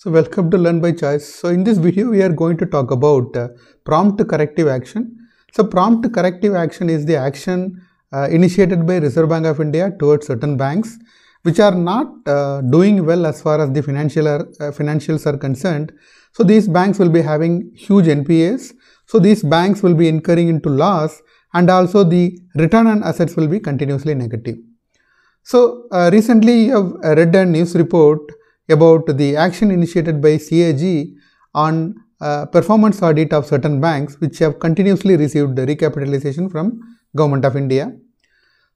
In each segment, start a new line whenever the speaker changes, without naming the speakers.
So welcome to Learn by Choice. So in this video we are going to talk about prompt corrective action. So prompt corrective action is the action initiated by Reserve Bank of India towards certain banks which are not doing well as far as the financials are concerned. So these banks will be having huge NPAs. So these banks will be incurring into loss, and also the return on assets will be continuously negative. So recently you have read a news report about the action initiated by CAG on performance audit of certain banks which have continuously received recapitalization from Government of India.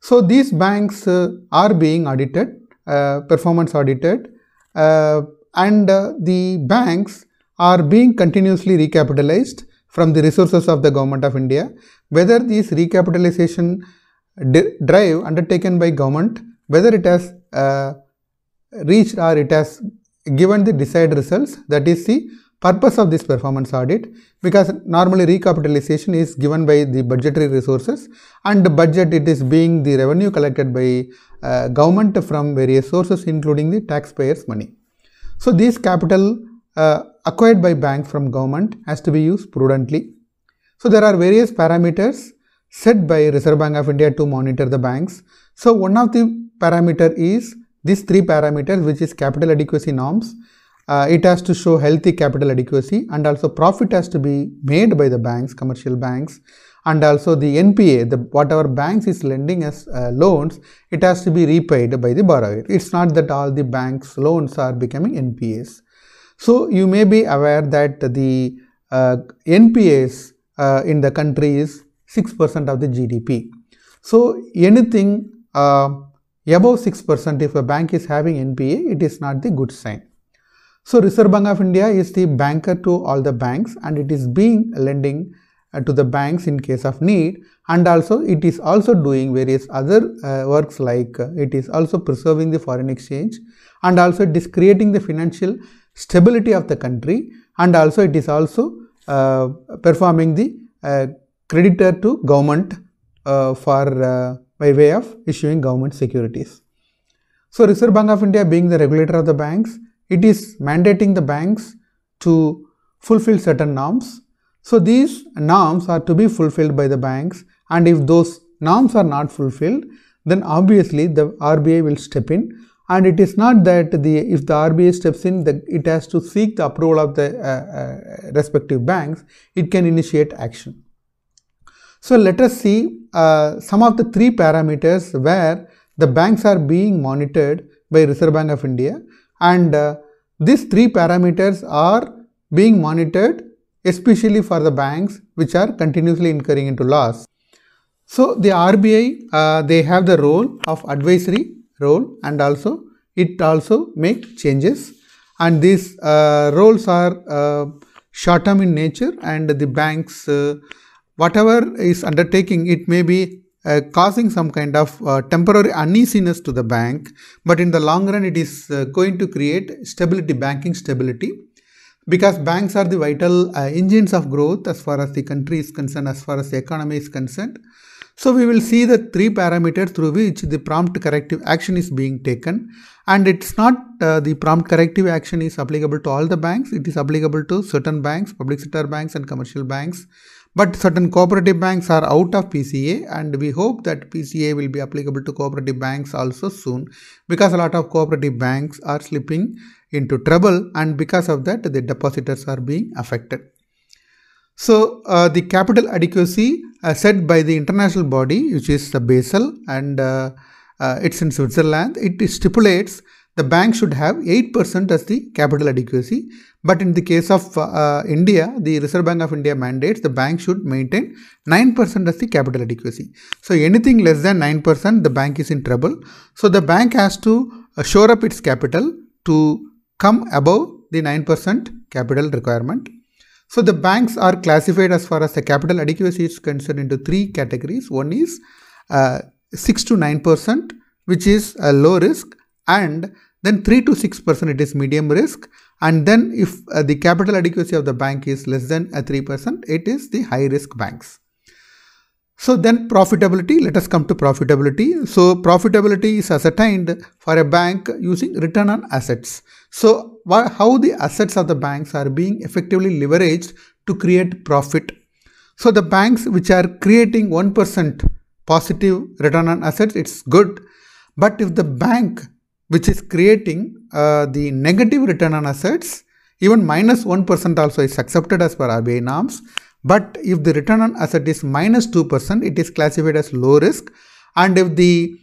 So these banks are being audited, performance audited, and the banks are being continuously recapitalized from the resources of the Government of India. Whether this recapitalization drive undertaken by government, whether it has reached or it has given the desired results, that is the purpose of this performance audit, because normally recapitalization is given by the budgetary resources, and the budget, it is being the revenue collected by government from various sources including the taxpayers' money. So this capital acquired by banks from government has to be used prudently. So there are various parameters set by Reserve Bank of India to monitor the banks. So one of the parameter is these three parameters, which is capital adequacy norms. It has to show healthy capital adequacy, and also profit has to be made by the banks, commercial banks, and also the NPA, whatever banks is lending as loans, it has to be repaid by the borrower. It's not that all the banks loans are becoming NPAs. So you may be aware that the NPAs in the country is 6% of the GDP. So anything above 6%, if a bank is having NPA, it is not the good sign. So Reserve Bank of India is the banker to all the banks, and it is being lending to the banks in case of need, and also it is also doing various other works, like it is also preserving the foreign exchange, and also it is creating the financial stability of the country, and also it is also performing the creditor to government by way of issuing government securities. So Reserve Bank of India, being the regulator of the banks, it is mandating the banks to fulfill certain norms. So these norms are to be fulfilled by the banks, and if those norms are not fulfilled, then obviously the RBI will step in. And it is not that if the RBI steps in, it has to seek the approval of the respective banks, it can initiate action. So let us see some of the three parameters where the banks are being monitored by Reserve Bank of India, and these three parameters are being monitored especially for the banks which are continuously incurring into loss. So the RBI, they have the role of advisory role, and also it also make changes, and these roles are short term in nature, and the banks whatever is undertaking, it may be causing some kind of temporary uneasiness to the bank, but in the long run it is going to create stability, banking stability, because banks are the vital engines of growth as far as the country is concerned, as far as the economy is concerned. So we will see the three parameters through which the prompt corrective action is being taken, and it's not the prompt corrective action is applicable to all the banks, it is applicable to certain banks, public sector banks and commercial banks. But certain cooperative banks are out of PCA, and we hope that PCA will be applicable to cooperative banks also soon, because a lot of cooperative banks are slipping into trouble, and because of that the depositors are being affected. So the capital adequacy set by the international body, which is the Basel, and it's in Switzerland, it stipulates the bank should have 8% as the capital adequacy. But in the case of India, the Reserve Bank of India mandates the bank should maintain 9% as the capital adequacy. So anything less than 9%, the bank is in trouble. So the bank has to shore up its capital to come above the 9% capital requirement. So the banks are classified as far as the capital adequacy is concerned into three categories. One is 6 to 9%, which is a low risk, and then 3 to 6% it is medium risk, and then if the capital adequacy of the bank is less than 3%, it is the high risk banks. So then profitability, let us come to profitability. So profitability is ascertained for a bank using return on assets. So how the assets of the banks are being effectively leveraged to create profit. So the banks which are creating 1% positive return on assets, it's good. But if the bank which is creating the negative return on assets, even minus 1% also is accepted as per RBI norms. But if the return on asset is minus 2%, it is classified as low risk. And if the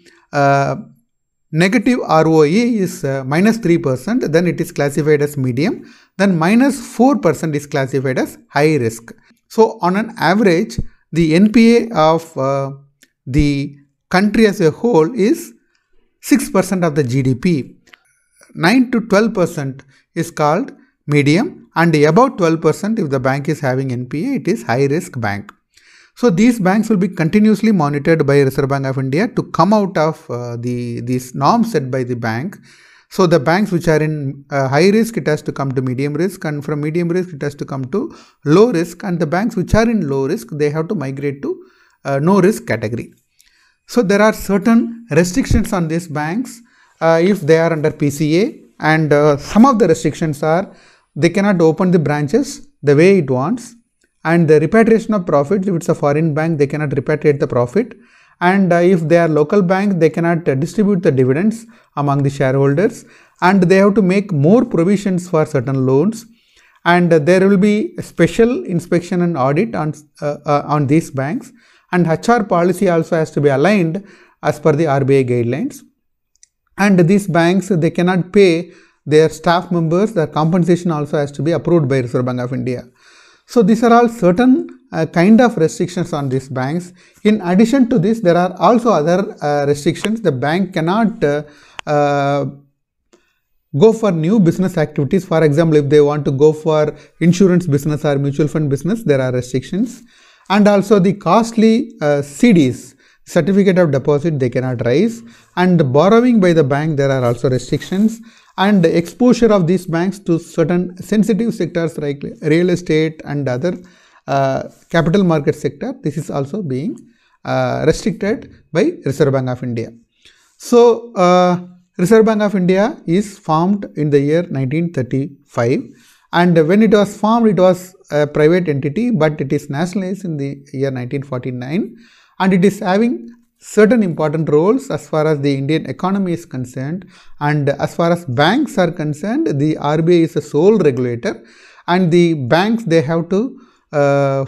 negative ROE is minus 3%, then it is classified as medium. Then minus 4% is classified as high risk. So on an average, the NPA of the country as a whole is 6% of the GDP. 9 to 12% is called medium, and above 12% if the bank is having NPA, it is high risk bank. So these banks will be continuously monitored by Reserve Bank of India to come out of these norms set by the bank. So the banks which are in high risk, it has to come to medium risk, and from medium risk it has to come to low risk, and the banks which are in low risk, they have to migrate to no risk category. So there are certain restrictions on these banks if they are under PCA, and some of the restrictions are they cannot open the branches the way it wants, and the repatriation of profits, if it's a foreign bank, they cannot repatriate the profit, and if they are local banks, they cannot distribute the dividends among the shareholders, and they have to make more provisions for certain loans, and there will be a special inspection and audit on these banks, and HR policy also has to be aligned as per the RBI guidelines. And these banks, they cannot pay their staff members, their compensation also has to be approved by Reserve Bank of India. So these are all certain kind of restrictions on these banks. In addition to this, there are also other restrictions. The bank cannot go for new business activities. For example, if they want to go for insurance business or mutual fund business, there are restrictions. And also the costly CDs, certificate of deposit, they cannot raise, and borrowing by the bank, there are also restrictions, and exposure of these banks to certain sensitive sectors like real estate and other capital market sector, this is also being restricted by Reserve Bank of India. So Reserve Bank of India is formed in the year 1935, and when it was formed, it was a private entity, but it is nationalized in the year 1949, and it is having certain important roles as far as the Indian economy is concerned, and as far as banks are concerned, the RBI is a sole regulator, and the banks, they have to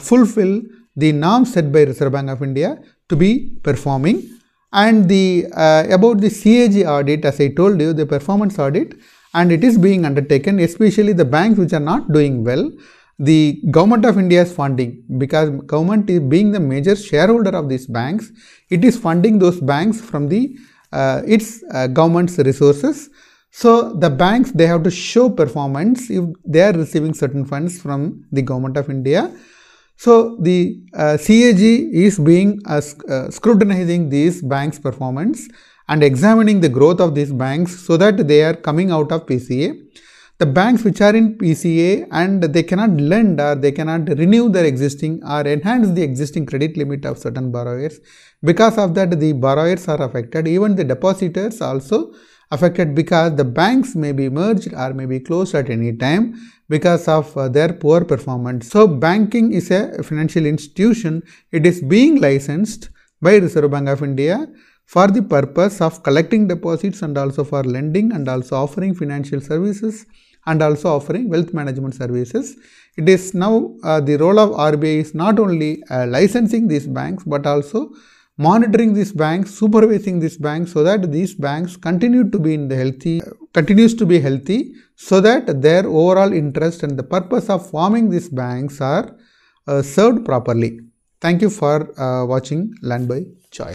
fulfill the norms set by Reserve Bank of India to be performing. And the about the CAG audit, as I told you, the performance audit, and it is being undertaken, especially the banks which are not doing well. The Government of India is funding, because government is being the major shareholder of these banks. It is funding those banks from the its government's resources. So the banks, they have to show performance if they are receiving certain funds from the Government of India. So the CAG is being scrutinizing these banks' performance and examining the growth of these banks so that they are coming out of PCA. The banks which are in PCA and they cannot lend or they cannot renew their existing or enhance the existing credit limit of certain borrowers. Because of that, the borrowers are affected. Even the depositors also affected, because the banks may be merged or may be closed at any time because of their poor performance. So banking is a financial institution. It is being licensed by Reserve Bank of India for the purpose of collecting deposits and also for lending and also offering financial services and also offering wealth management services. It is now the role of RBI is not only licensing these banks but also monitoring these banks, supervising these banks, so that these banks continue to be in the continues to be healthy, so that their overall interest and the purpose of forming these banks are served properly. Thank you for watching Learn by Choice.